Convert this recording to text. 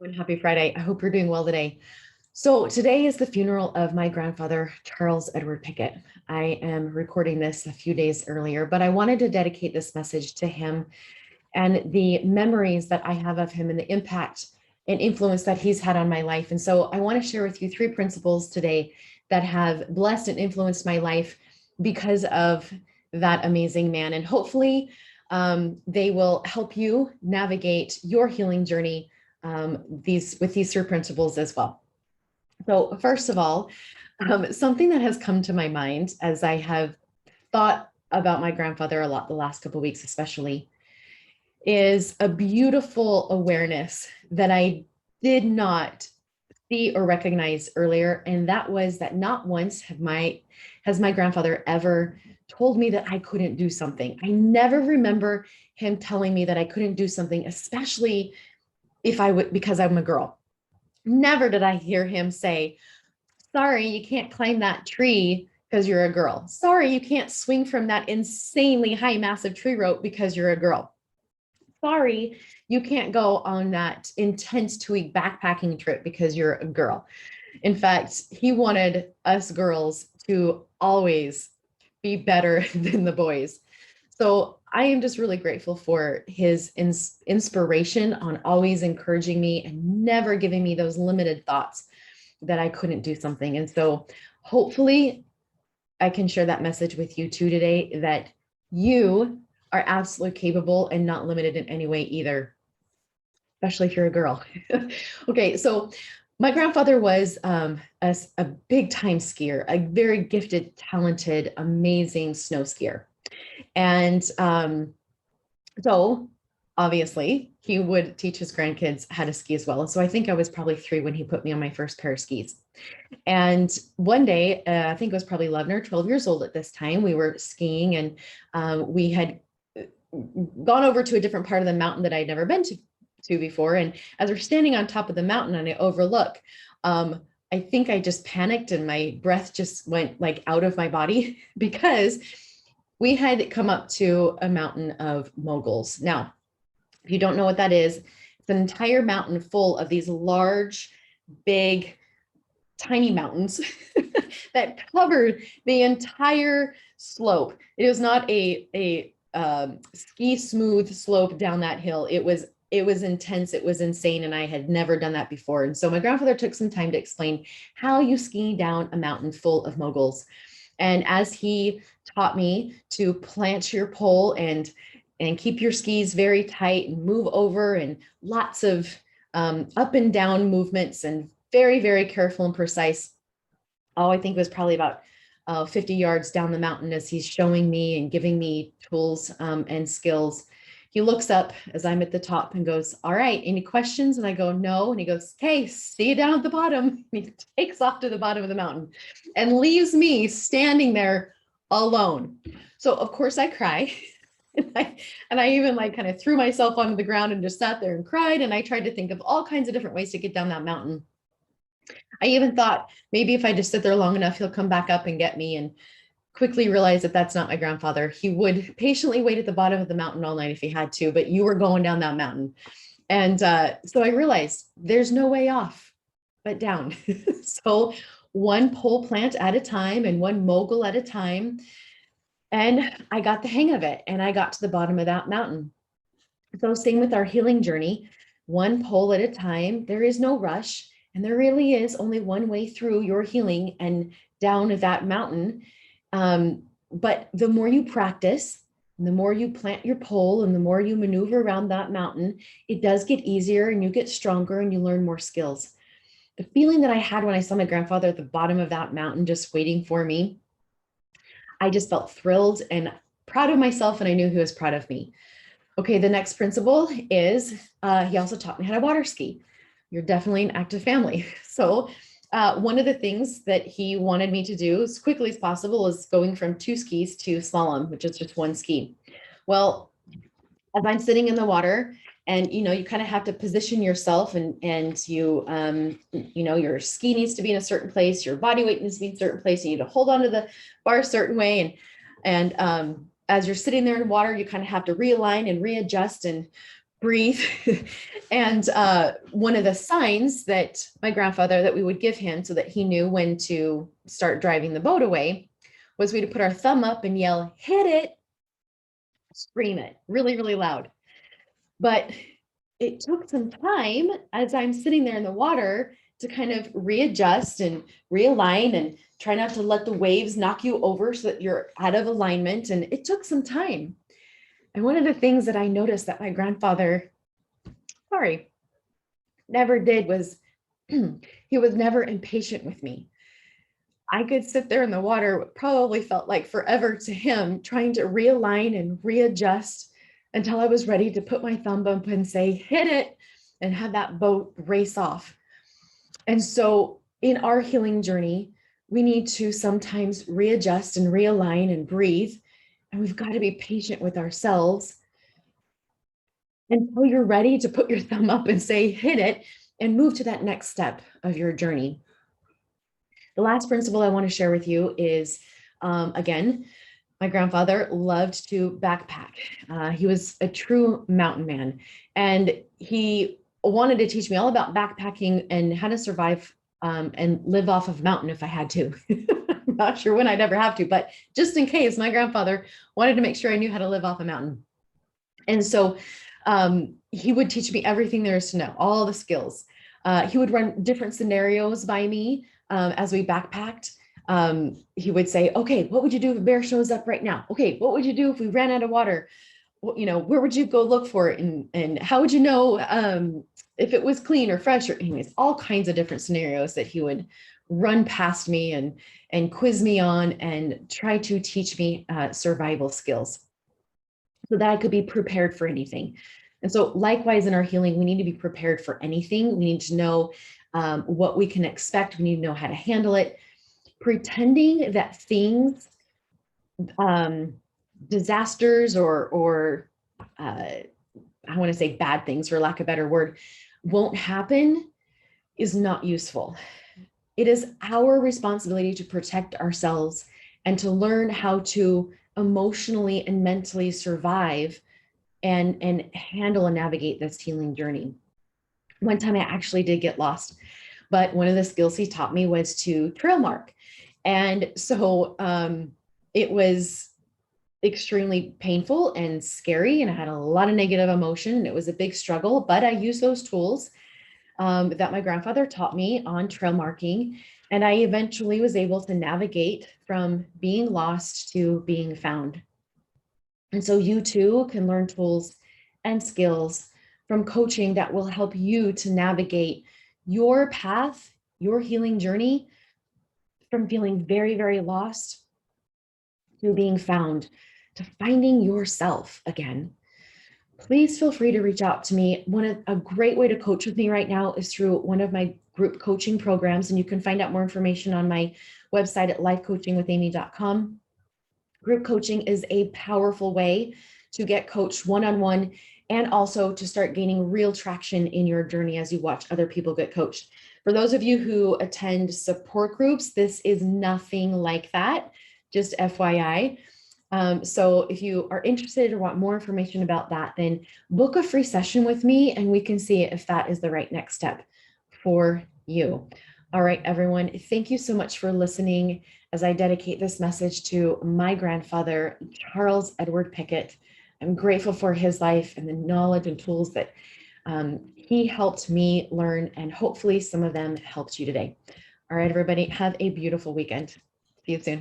And happy Friday. I hope you're doing well today. So today is the funeral of my grandfather, Charles Edward Pickett. I am recording this a few days earlier, but I wanted to dedicate this message to him and the memories that I have of him and the impact and influence that he's had on my life. And so I want to share with you three principles today that have blessed and influenced my life because of that amazing man. And hopefully they will help you navigate your healing journey with these three principles as well. So first of all, something that has come to my mind as I have thought about my grandfather a lot the last couple of weeks, especially, is a beautiful awareness that I did not see or recognize earlier. And that was that not once has my grandfather ever told me that I couldn't do something. I never remember him telling me that I couldn't do something, especially if I would, because I'm a girl. Never did I hear him say, sorry, you can't climb that tree because you're a girl. Sorry, you can't swing from that insanely high, massive tree rope because you're a girl. Sorry, you can't go on that intense 2-week backpacking trip because you're a girl. In fact, he wanted us girls to always be better than the boys. So I am just really grateful for his inspiration on always encouraging me and never giving me those limited thoughts that I couldn't do something. And so hopefully I can share that message with you too today, that you are absolutely capable and not limited in any way either, especially if you're a girl. Okay, so my grandfather was a big time skier, a very gifted, talented, amazing snow skier. And so obviously he would teach his grandkids how to ski as well. And so I think I was probably 3 when he put me on my first pair of skis. And one day, I think I was probably 11 or 12 years old at this time, we were skiing and we had gone over to a different part of the mountain that I'd never been to before. And as we're standing on top of the mountain and I overlook, I think I just panicked and my breath just went like out of my body because we had come up to a mountain of moguls. Now, if you don't know what that is, it's an entire mountain full of these large, big, tiny mountains that covered the entire slope. It was not a ski smooth slope down that hill. It was intense. It was insane. And I had never done that before. And so my grandfather took some time to explain how you ski down a mountain full of moguls. And as he taught me to plant your pole and keep your skis very tight and move over, and lots of up and down movements, and very, very careful and precise. Oh, I think it was probably about 50 yards down the mountain as he's showing me and giving me tools and skills. He looks up as I'm at the top and goes, all right, any questions? And I go, no. And he goes, okay, see you down at the bottom. And he takes off to the bottom of the mountain and leaves me standing there alone. So of course I cry. And I even like kind of threw myself onto the ground and just sat there and cried. And I tried to think of all kinds of different ways to get down that mountain. I even thought maybe if I just sit there long enough, he'll come back up and get me, and quickly realized that that's not my grandfather. He would patiently wait at the bottom of the mountain all night if he had to, but you were going down that mountain. And so I realized there's no way off but down. So one pole plant at a time and one mogul at a time. And I got the hang of it and I got to the bottom of that mountain. So same with our healing journey, one pole at a time. There is no rush. And there really is only one way through your healing and down that mountain. But the more you practice, and the more you plant your pole and the more you maneuver around that mountain, it does get easier and you get stronger and you learn more skills. The feeling that I had when I saw my grandfather at the bottom of that mountain just waiting for me, I just felt thrilled and proud of myself, and I knew he was proud of me. Okay, the next principle is he also taught me how to water ski. You're definitely an active family. So one of the things that he wanted me to do as quickly as possible is going from 2 skis to slalom, which is just 1 ski. Well, as I'm sitting in the water and, you kind of have to position yourself and you your ski needs to be in a certain place, your body weight needs to be in a certain place. You need to hold onto the bar a certain way. And as you're sitting there in water, you kind of have to realign and readjust and breathe. And one of the signs that my grandfather that we would give him so that he knew when to start driving the boat away was we'd put our thumb up and yell, hit it, scream it really, really loud. But it took some time as I'm sitting there in the water to kind of readjust and realign and try not to let the waves knock you over so that you're out of alignment. And it took some time. And one of the things that I noticed that my grandfather, never did was he was never impatient with me. I could sit there in the water, what probably felt like forever to him, trying to realign and readjust until I was ready to put my thumb up and say, hit it, and have that boat race off. And so in our healing journey, we need to sometimes readjust and realign and breathe. And we've got to be patient with ourselves until you're ready to put your thumb up and say, hit it, and move to that next step of your journey. The last principle I want to share with you is, again, my grandfather loved to backpack. He was a true mountain man, and he wanted to teach me all about backpacking and how to survive and live off of mountain if I had to. I'm not sure when I'd ever have to, but just in case, my grandfather wanted to make sure I knew how to live off a mountain. And so he would teach me everything there is to know, all the skills. He would run different scenarios by me as we backpacked. He would say, okay, what would you do if a bear shows up right now? Okay, what would you do if we ran out of water? Where would you go look for it? And how would you know if it was clean or fresh? Or anyways, all kinds of different scenarios that he would run past me and quiz me on and try to teach me survival skills so that I could be prepared for anything. And so likewise in our healing, we need to be prepared for anything. We need to know what we can expect. We need to know how to handle it. Pretending that things, disasters or I want to say bad things for lack of a better word, won't happen is not useful. It is our responsibility to protect ourselves and to learn how to emotionally and mentally survive and handle and navigate this healing journey. One time I actually did get lost, but one of the skills he taught me was to trail mark. And so it was extremely painful and scary, and I had a lot of negative emotion, and it was a big struggle, but I used those tools that my grandfather taught me on trail marking. And I eventually was able to navigate from being lost to being found. And so you too can learn tools and skills from coaching that will help you to navigate your path, your healing journey from feeling very, very lost to being found, to finding yourself again. Please feel free to reach out to me. A great way to coach with me right now is through one of my group coaching programs, and you can find out more information on my website at lifecoachingwithamy.com. Group coaching is a powerful way to get coached one-on-one and also to start gaining real traction in your journey as you watch other people get coached. For those of you who attend support groups, this is nothing like that, just FYI. So if you are interested or want more information about that, then book a free session with me and we can see if that is the right next step for you. All right, everyone, thank you so much for listening as I dedicate this message to my grandfather, Charles Edward Pickett. I'm grateful for his life and the knowledge and tools that he helped me learn, and hopefully some of them helped you today. All right, everybody, have a beautiful weekend. See you soon.